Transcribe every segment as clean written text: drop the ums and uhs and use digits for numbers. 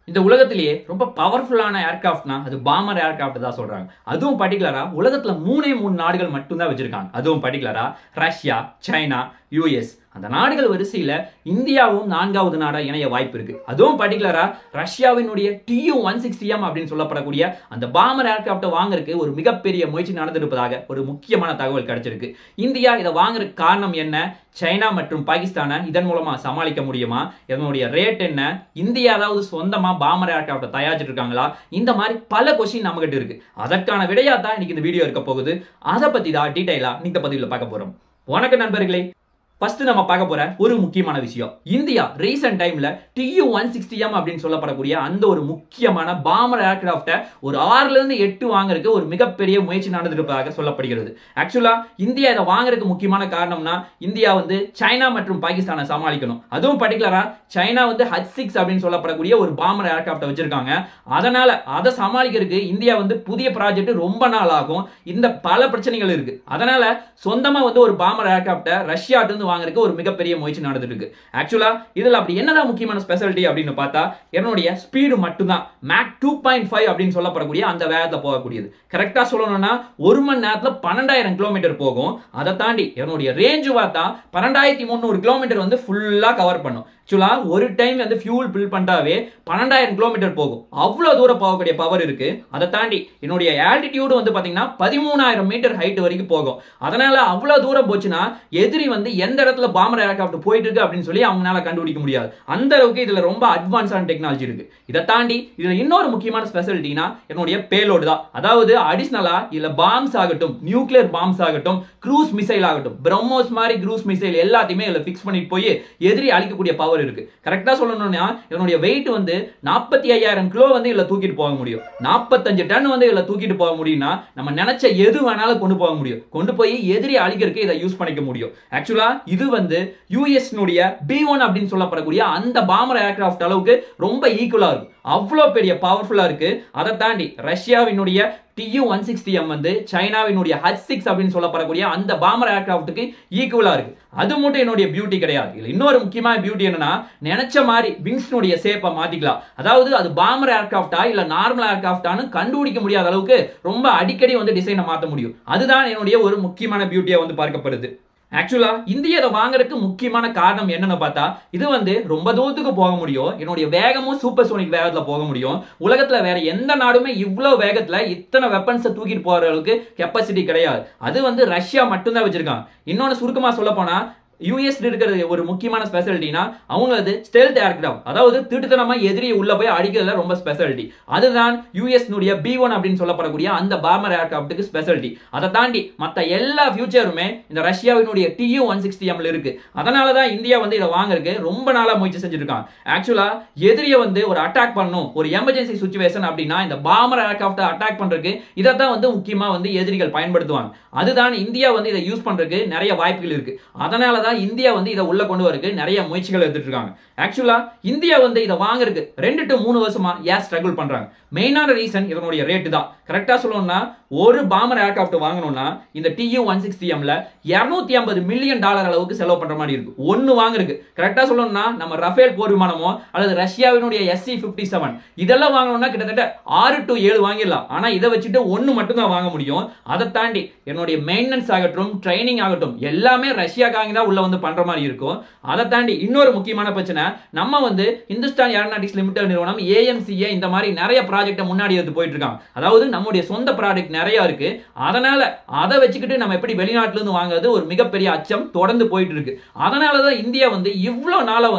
இந்த உலகத்திலேயே ரொம்ப பவர்ஃபுல்லான ஏர்கிராஃப்ட்னா அது பாமர் ஏர்கிராஃப்ட் தான் சொல்றாங்க. அதுவும் பர்டிகுலரா உலகத்துல மூணே நாடுகள் மட்டும் தான் வச்சிருக்காங்க. அதுவும் பர்டிகுலரா ரஷ்யா, சைனா, யுஎஸ். அந்த நாடுகள் வரிசையில இந்தியாவும் 4வது நாடா இணைய வாய்ப்பு இருக்கு. அதுவும் பர்டிகுலரா ரஷ்யாவினுடைய Tu-160M அப்படின்னு சொல்லப்படக்கூடிய அந்த பாமர் ஏர்கிராஃப்டை வாங்குறதுக்கு ஒரு மிகப்பெரிய முயற்சி நடந்திருப்பதாக ஒரு முக்கியமான தகவல் கிடைச்சிருக்கு. இந்தியா இதை வாங்குறதுக்கு காரணம் என்ன? சைனா மற்றும் பாகிஸ்தானை இதன் மூலமா சமாளிக்க முடியுமா? இதனுடைய ரேட் என்ன? இந்தியா அதாவது சொந்தமா பாமர் ஏர்கிராஃப்டை தயாரிச்சிட்டு இருக்காங்களா? இந்த மாதிரி பல கொஸ்டின் நம்ம கிட்ட இருக்கு. அதற்கான விடையா தான் இன்னைக்கு இந்த வீடியோ இருக்க போகுது. அதை பத்தி தான் டீடைலா இந்த பதிவில் பார்க்க போறோம். வணக்கம் நண்பர்களே. ஃபர்ஸ்ட் நம்ம பார்க்க போற ஒரு முக்கியமான விஷயம், இந்தியா ரீசன்ட் டைம்ல Tu-160M அப்படின்னு சொல்லப்படக்கூடிய அந்த ஒரு முக்கியமான பாமர் ஏர்கிராஃப்டை ஒரு 6ல இருந்து 8 வாங்குறதுக்கு ஒரு மிகப்பெரிய முயற்சி நடந்திருப்பதாக சொல்லப்படுகிறது. ஆக்சுவலா இந்தியா இதை வாங்குறதுக்கு முக்கியமான காரணம்னா இந்தியா சைனா மற்றும் பாகிஸ்தானை சமாளிக்கணும். அதுவும் பர்டிகுலரா சைனா H-6 அப்படின்னு சொல்லப்படக்கூடிய ஒரு பாமர் ஏர்கிராஃப்டை வச்சிருக்காங்க. அதனால அதை சமாளிக்கிறதுக்கு இந்தியா புதிய ப்ராஜெக்ட் ரொம்ப நாள் ஆகும். இந்த பல பிரச்சனைகள் இருக்கு. அதனால சொந்தமா ஒரு பாமர் ஏர்கிராஃப்டை ரஷ்யாட்டு வாங்குறதுக்கு ஒரு மிகப்பெரிய முயற்சி நடந்துட்டு இருக்கு. ஆக்சுவலா இதுல அப்படி என்னதான் முக்கியமான ஸ்பெஷாலிட்டி அப்படின்னு பார்த்தா என்னுடைய ஸ்பீடு மட்டும்தான். மேக் 2.5 அப்படின்னு சொல்லப்படக்கூடிய அந்த வேகத்துல போகக்கூடியது. கரெக்டா சொல்லணும்னா 1 மணி நேரத்துல 12,000 கிலோமீட்டர் போகும். அதை தாண்டி என்னுடைய ரேஞ்சு பார்த்தா 12,300 கிலோமீட்டர் ஃபுல்லா கவர் பண்ணும். ஆக்சுவலா ஒரு டைம் ஃபியூல் பில் பண்ணாவே 12,000 கிலோமீட்டர் போகும். அவ்வளவு தூரம் போகக்கூடிய பவர் இருக்கு. அதை தாண்டி என்னுடைய ஆல்டிடியூடு பாத்தீங்கன்னா 13,000 மீட்டர் ஹைட் வரைக்கும் போகும். அதனால அவ்வளவு தூரம் போச்சுன்னா எதிரி எந்த இடத்துல பாமர் ஏர்கிராஃப்ட் போயிட்டு இருக்கு அப்படின்னு சொல்லி அவங்களால கண்டுபிடிக்க முடியாது. அந்த அளவுக்கு இதுல ரொம்ப அட்வான்ஸான டெக்னாலஜி இருக்கு. இதை தாண்டி இதுல இன்னொரு முக்கியமான ஸ்பெஷாலிட்டினா என்னுடைய பேலோடு தான். அதாவது அடிஷனலா இதுல பாம்ஸ் ஆகட்டும், நியூக்ளியர் பாம்ஸ் ஆகட்டும், க்ரூஸ் மிசைல் ஆகட்டும், பிரம்மோஸ் மாதிரி க்ரூஸ் மிசைல் எல்லாத்தையுமே இதுல பிக்ஸ் பண்ணிட்டு போய் எதிரி அழிக்கக்கூடிய பவர் இருக்கு. கரெக்டா சொல்லணும்னா என்னுடைய வெயிட் 45,000 கிலோ இதுல தூக்கிட்டு போக முடியும். 45 டன் இதுல தூக்கிட்டு போக முடியும்னா நம்ம நினைச்ச எது வேணாலும் கொண்டு போக முடியும். கொண்டு போய் எதிரி அழிக்கிறதுக்கு இதை யூஸ் பண்ணிக்க முடியும். ஆக்சுவலா இது யுஎஸ் B1 அப்படின்னு சொல்லப்படக்கூடிய அந்த பாமர் ஏர்கிராஃப்ட் அளவுக்கு ரொம்ப ஈக்குவலா இருக்கும். அவ்வளவு பெரிய பவர்ஃபுல்லா இருக்கு. அதை தாண்டி ரஷ்யாவினுடைய Tu-160M சைனாவினுடைய H-6 அப்படின்னு சொல்லப்படக்கூடிய அந்த பாமர் ஏர்கிராஃப்ட்டுக்கு ஈக்குவலா இருக்கு. அது மட்டும் என்னுடைய பியூட்டி கிடையாது. இதுல இன்னொரு முக்கியமான பியூட்டி என்னன்னா நினைச்ச மாதிரி விங்ஸ்னுடைய ஷேப்பை மாத்திக்கலாம். அதாவது அது பாமர் ஏர்கிராஃப்டா இல்ல நார்மல் ஏர்கிராஃப்டான்னு கண்டுபிடிக்க முடியாத அளவுக்கு ரொம்ப அடிக்கடி டிசைனை மாத்த முடியும். அதுதான் என்னுடைய ஒரு முக்கியமான பியூட்டியா பார்க்கப்படுது. ஆக்சுவலா இந்தியா இதை வாங்குறதுக்கு முக்கியமான காரணம் என்னன்னு பார்த்தா இது ரொம்ப தூரத்துக்கு போக முடியும். என்னுடைய வேகமும் சூப்பர் சோனிக் வேகத்துல போக முடியும். உலகத்துல வேற எந்த நாடுமே இவ்வளவு வேகத்துல இத்தனை வெப்பன்ஸை தூக்கிட்டு போற அளவுக்கு கெப்பாசிட்டி கிடையாது. அது ரஷ்யா மட்டும்தான் வச்சிருக்காங்க. இன்னொன்னு சுருக்கமா சொல்ல போனா யுஎஸ் இருக்கிற ஒரு முக்கியமான ஸ்பெஷாலிட்டினா அவங்க ஸ்டெல்த் ஏர்கிராஃப்ட், அதாவது திட்டுத்தனமா எதிரியை உள்ள போய் அடிக்கிறதுல ரொம்ப ஸ்பெஷாலிட்டி. அதுதான் யுஎஸ் B1 அப்படின்னு சொல்லப்படக்கூடிய அந்த பாமர் ஏர்கிராஃப்ட்டுக்கு ஸ்பெஷாலிட்டி. அதை தாண்டி மற்ற எல்லா ஃபியூச்சருமே இந்த ரஷ்யாவினுடைய Tu-160M இருக்கு. அதனாலதான் இந்தியா இதை வாங்குறதுக்கு ரொம்ப நாளா முயற்சி செஞ்சிருக்காங்க. ஆக்சுவலா எதிரியை ஒரு அட்டாக் பண்ணும், ஒரு எமர்ஜென்சி சிச்சுவேஷன் அப்படின்னா இந்த பாமர் ஏர்கிராஃப்ட் அட்டாக் பண்றதுக்கு இதைத்தான் முக்கியமா எதிரிகள் பயன்படுத்துவாங்க. அதுதான் இந்தியா இதை யூஸ் பண்றதுக்கு நிறைய வாய்ப்புகள் இருக்கு. அதனாலதான் இந்தியா இதை உள்ள கொண்டு வரதுக்கு நிறைய முயற்சிகள் எடுத்துட்டு இருக்காங்க. ஆக்சுவலா இந்தியா இதை வாங்குறதுக்கு 2 to 3 வருஷமா ஏன் ஸ்ட்ரகிள் பண்றாங்க? மெயினான ரீசன் இதனுடைய ரேட் தான். கரெக்டா சொல்லணும்னா ஒரு பாமர் ஏர்கிராஃப்ட் வாங்கணும்னா இந்த Tu-160Mல $250 மில்லியன் அளவுக்கு செலவு பண்ற மாதிரி இருக்கு ஒன்னு வாங்குறதுக்கு. கரெக்டா சொல்லணும்னா நம்ம ரஃபேல் போர் விமானமோ அல்லது ரஷ்யாவினுடைய SC-57 இதெல்லாம் வாங்கணும்னா கிட்டத்தட்ட 6 to 7 வாங்கிடலாம். ஆனா இதை வச்சுட்டு ஒன்னு மட்டும் தான் வாங்க முடியும். அதை தாண்டி என்னுடைய மெயின்டெனன்ஸ் ஆகட்டும், ட்ரைனிங் ஆகட்டும் எல்லாமே ரஷ்யாக்காக தான் உள்ள பண்ற மாதிரி இருக்கும். அதை தாண்டி இன்னொரு முக்கியமான பிரச்சனை, நம்ம இந்துஸ்தான் ஏரோநாட்டிக்ஸ் லிமிடெட் நிறுவனம் AMCA இந்த மாதிரி நிறைய ப்ராஜெக்ட் முன்னாடி எடுத்து போயிட்டு இருக்காங்க. அதாவது நம்முடைய சொந்த ப்ராடக்ட் நிறைய இருக்கு. அதனால அதை வச்சுக்கிட்டு நம்ம எப்படி வெளிநாட்டுல இருந்து வாங்குறது ஒரு மிகப்பெரிய அச்சம் தொடர்ந்து போயிட்டு இருக்கு. அதனாலதான் இந்தியா இவ்வளவு நாளா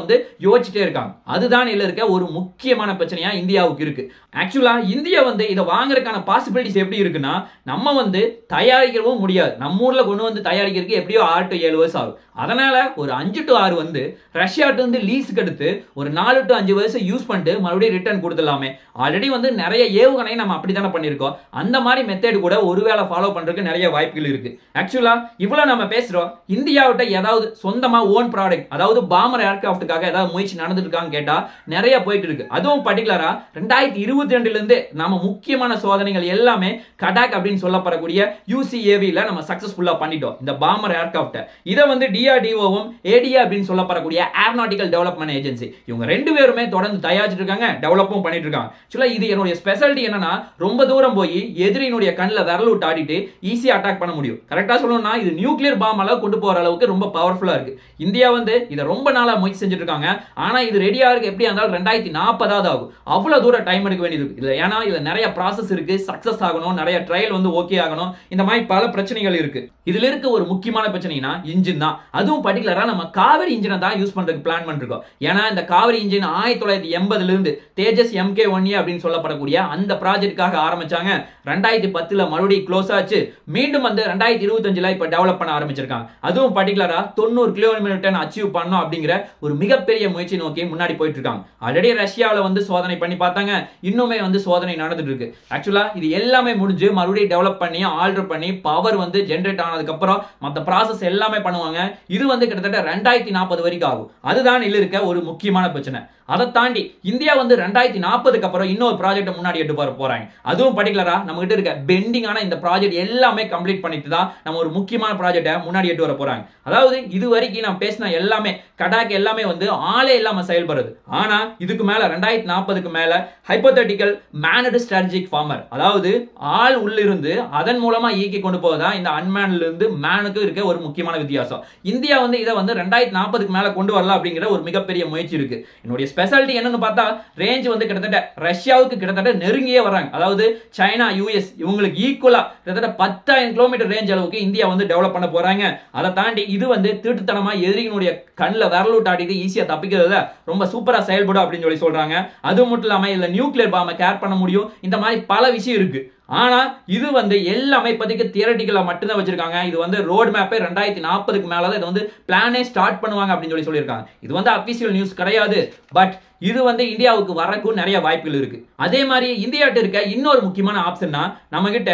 யோசிச்சுட்டே இருக்காங்க. அதுதான் இதுல இருக்க ஒரு முக்கியமான பிரச்சனையா இந்தியாவுக்கு இருக்கு. ஆக்சுவலா இந்தியா இதை வாங்குறதுக்கான பாசிபிலிட்டிஸ் எப்படி இருக்குன்னா நம்ம தயாரிக்கவும் முடியாது. நம்ம ஊர்ல கொண்டு தயாரிக்கிறதுக்கு எப்படியோ 6 to 7 வருஷம் ஆகும். அதனால ஒரு 5 to 6 ரஷ்யாட்டு லீஸுக்கு எடுத்து ஒரு 4 to 5 வருஷம் யூஸ் பண்ணிட்டு மறுபடியும் ரிட்டர்ன் கொடுத்துடலாமே. ஆல்ரெடி நிறைய ஏவுகணை நம்ம அப்படித்தானே பண்ணிருக்கோம். அந்த மாதிரி மெத்தட் கூட ஒருவேளை ஃபாலோ பண்றதுக்கு நிறைய வாய்ப்புகள் இருக்கு. ஆக்சுவலா இவ்வளவு நம்ம பேசுறோம், இந்தியாவிட்ட ஏதாவது சொந்தமா ஓன் ப்ராடக்ட் அதாவது பாமர் ஏர்கிராஃப்ட்டுக்காக ஏதாவது முயற்சி நடந்துட்டு இருக்கான்னு கேட்டா நிறைய போயிட்டு இருக்கு. அதுவும் பர்டிகுலரா 2022ல இருந்து நம்ம முக்கியமான சோதனைகள் எல்லாமே கடாக் அப்படின்னு சொல்லப்படக்கூடிய UCAVல நம்ம சக்சஸ்ஃபுல்லா பண்ணிட்டோம் இந்த பாமர் ஏர்கிராஃப்ட். இதை DRDO DRDOவும் ADA அப்படின்னு சொல்லப்படக்கூடிய ஏரோநாட்டிக்கல் டெவலப்மெண்ட் ஏஜென்சி இவங்க ரெண்டு பேருமே தொடர்ந்து தயாரிச்சிட்டு இருக்காங்க, டெவலப்பும் பண்ணிட்டு இருக்காங்க. ஆக்சுவலா இது என்னுடைய ஸ்பெஷாலிட்டி என்னன்னா, ரொம்ப தூரம் போய் எதிரியினுடைய கண்ணில் விரல் விட்டு ஆடிட்டு ஈஸியா அட்டாக் பண்ண முடியும். கரெக்டா சொல்லணும்னா இது நியூக்ளியர் பாம் அளவு கொண்டு போற அளவுக்கு ரொம்ப பவர்ஃபுல்லா இருக்கு. இந்தியா வந்து இதை ரொம்ப நாளா முயற்சி செஞ்சுட்டு இருக்காங்க. ஆனா இது ரெடியா இருக்கு எப்படி இருந்தாலும் 2040 ஆகும். அவ்வளவு தூரம் டைம் எடுக்க வேண்டியது இருக்கு. ஏன்னா இதுல நிறைய ப்ராசஸ் இருக்கு, சக்சஸ் ஆகணும், நிறைய ட்ரையல் வந்து ஓகே ஆகணும், இந்த மாதிரி பல பிரச்சனைகள் இருக்கு. இதுல இருக்க ஒரு முக்கியமான பிரச்சனைனா இன்ஜின் தான். அதுவும் பர்டிகுலரா நம்ம காவேரி இன்ஜினை தான் யூஸ் பண்றதுக்கு பிளான் பண்ணிருக்கோம். ஏன்னா இந்த காவேரி இன்ஜின் 1980 இருந்து தேஜஸ் MK1A அப்படின்னு சொல்லப்படக்கூடிய அந்த ப்ராஜெக்டுக்காக ஆரம்பிச்சாங்க. 2010 மறுபடியும் க்ளோஸ் ஆச்சு. மீண்டும் வந்து 2025 இப்ப டெவலப் பண்ண ஆரம்பிச்சிருக்காங்க. அதுவும் பர்டிகுலரா 90 கிலோமீட்டர் அச்சீவ் பண்ணணும் அப்படிங்கிற ஒரு மிகப்பெரிய முயற்சி நோக்கி முன்னாடி போயிட்டு இருக்காங்க. ஆல்ரெடி ரஷ்யாவில் வந்து சோதனை பண்ணி பார்த்தாங்க, இன்னுமே வந்து சோதனை நடந்துட்டு இருக்கு. ஆக்சுவலா இது எல்லாமே முடிஞ்சு மறுபடியும் டெவலப் பண்ணி ஆல்டர் பண்ணி பவர் வந்து ஜெனரேட் ஆனதுக்கு அப்புறம் மற்ற ப்ராசஸ் எல்லாமே பண்ணுவாங்க. இது வந்து கிட்டத்தட்ட 2040 வரைக்கும் ஆகும். அதுதான் இதுல இருக்க ஒரு முக்கியமான பிரச்சனை. அதை தாண்டி இந்தியா வந்து 2040 அப்புறம் இன்னொரு ப்ராஜெக்ட் முன்னாடி எடுத்து போறாங்க. அதுவும் பர்டிகுலரா நம்ம கிட்ட இருக்க பெண்டிங்கான இந்த ப்ராஜெக்ட் எல்லாமே கம்ப்ளீட் பண்ணிட்டு தான் நம்ம ஒரு முக்கியமான ப்ராஜெக்ட்டை முன்னாடி எடுத்து வர போறாங்க. அதாவது இது வரைக்கும் நான் பேசின எல்லாமே கடாக் எல்லாமே வந்து ஆளே இல்லாம செயல்படுது. ஆனா இதுக்கு மேல 2040 மேல ஹைப்போதெட்டிக்கல் மேனடு ஸ்ட்ராட்டஜிக் ஃபார்மர், அதாவது ஆள் உள்ளிருந்து அதன் மூலமா இயக்கி கொண்டு போவதா இந்த அன்மேன்ல இருந்து மேனுக்கு இருக்க ஒரு முக்கியமான வித்தியாசம். இந்தியா வந்து இதை வந்து 2040 மேல கொண்டு வரலாம் அப்படிங்கிற ஒரு மிகப்பெரிய முயற்சி இருக்கு. என்னுடைய ஸ்பெஷாலிட்டி என்னன்னு பார்த்தா ரேஞ்ச் வந்து கிட்டத்தட்ட ரஷ்யாவுக்கு கிட்டத்தட்ட நெருங்கியே வராங்க. அதாவது சைனா US இவங்களுக்கு ஈக்குவலா கிட்டத்தட்ட 10,000 கிலோமீட்டர் ரேஞ்ச் அளவுக்கு இந்தியா வந்து டெவலப் பண்ண போறாங்க. அதை தாண்டி இது வந்து திருட்டுத்தனமா எதிரியினுடைய கண்ணில் விரல் ஆடிட்டு ஈஸியா தப்பிக்கிறதுல ரொம்ப சூப்பரா செயல்படும் அப்படின்னு சொல்றாங்க. அது மட்டும் இல்லாம இல்ல நியூக்ளியர் பாம்பை கேர் பண்ண முடியும். இந்த மாதிரி பல விஷயம் இருக்கு. ஆனா இது வந்து எல்லாமே இப்போதைக்கு தியரட்டிக்கலா மட்டும்தான் வச்சிருக்காங்க. இது வந்து ரோட் மேப்பே 2040 மேலதான் இது வந்து பிளானே ஸ்டார்ட் பண்ணுவாங்க அப்படின்னு சொல்லியிருக்காங்க. இது வந்து அபிஷியல் நியூஸ் கிடையாது. பட் இது வந்து இந்தியாவுக்கு வரக்கும் நிறைய வாய்ப்புகள் இருக்கு. அதே மாதிரி இந்தியாட்ட இருக்க இன்னொரு முக்கியமான ஆப்ஷன்னா நம்ம கிட்ட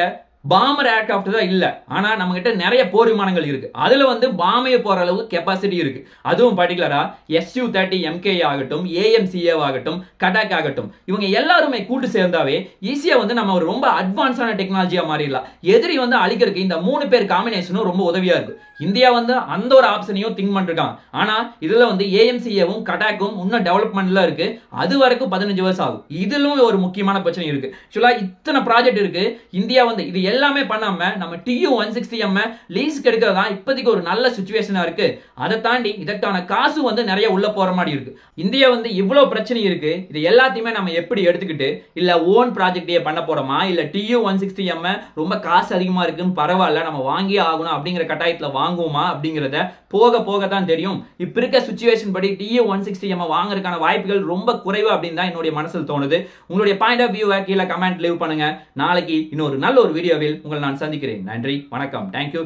பாமர் ஏர்கிராஃப்ட் தான் இல்ல, ஆனா நம்ம கிட்ட நிறைய போர் விமானங்கள் இருக்கு. அதுல வந்து பாமையை போற அளவு கெப்பாசிட்டி இருக்கு. அதுவும் பர்டிகுலரா Su-30 MK ஆகட்டும், AMCA ஆகட்டும், கடாக் ஆகட்டும், இவங்க எல்லாருமே கூட்டு சேர்ந்தாவே ஈஸியா வந்து நம்ம ஒரு ரொம்ப அட்வான்ஸான டெக்னாலஜியா மாறிடலாம். எதிரி வந்து அழிக்கிறதுக்கு இந்த 3 பேர் காம்பினேஷனும் ரொம்ப உதவியா இருக்கு. இந்தியா வந்து அந்த ஒரு ஆப்ஷனையும் திங்க் பண்ணிருக்காங்க. ஆனா இதுல வந்து AMCAவும் கடாக்கும் இன்னும் டெவலப்மெண்ட்ல இருக்கு. அது வரைக்கும் 15 வருஷம் ஆகும். இதுலயும் ஒரு முக்கியமான பிரச்சனை இருக்கு. ஆக்சுவலா இத்தனை ப்ராஜெக்ட் இருக்கு. இந்தியா வந்து இது எல்லாமே பண்ணாம நம்ம Tu-160M லீஸ்க்கு எடுக்கிறதா இப்போதைக்கு ஒரு நல்ல சிச்சுவேஷனா இருக்கு. அதை தாண்டி இதற்கான காசு வந்து நிறைய உள்ள போற மாதிரி இருக்கு. இந்தியா வந்து இவ்வளவு பிரச்சனை இருக்கு. இது எல்லாத்தையுமே நம்ம எப்படி எடுத்துக்கிட்டு இல்ல ஓன் ப்ராஜெக்டே பண்ண போறோமா, இல்ல Tu-160M ரொம்ப காசு அதிகமா இருக்குன்னு பரவாயில்ல நம்ம வாங்கியே ஆகணும் அப்படிங்கிற கட்டாயத்துல வாங்குவோமா அப்படிங்கிறத போக போக தான் தெரியும். இப்ப இருக்க சிச்சுவேஷன் படி Tu-160M வாங்குறதுக்கான வாய்ப்புகள் ரொம்ப குறைவு அப்படின்னு தான் என்னுடைய மனசில் தோணுது. உங்களுடைய பாயிண்ட் ஆஃப் வியூவை கீழே கமெண்ட் லீவ் பண்ணுங்க. நாளைக்கு இன்னொரு நல்ல ஒரு வீடியோவில் உங்களை நான் சந்திக்கிறேன். நன்றி, வணக்கம், தேங்க்யூ,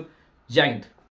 ஜெய் ஹிந்த்.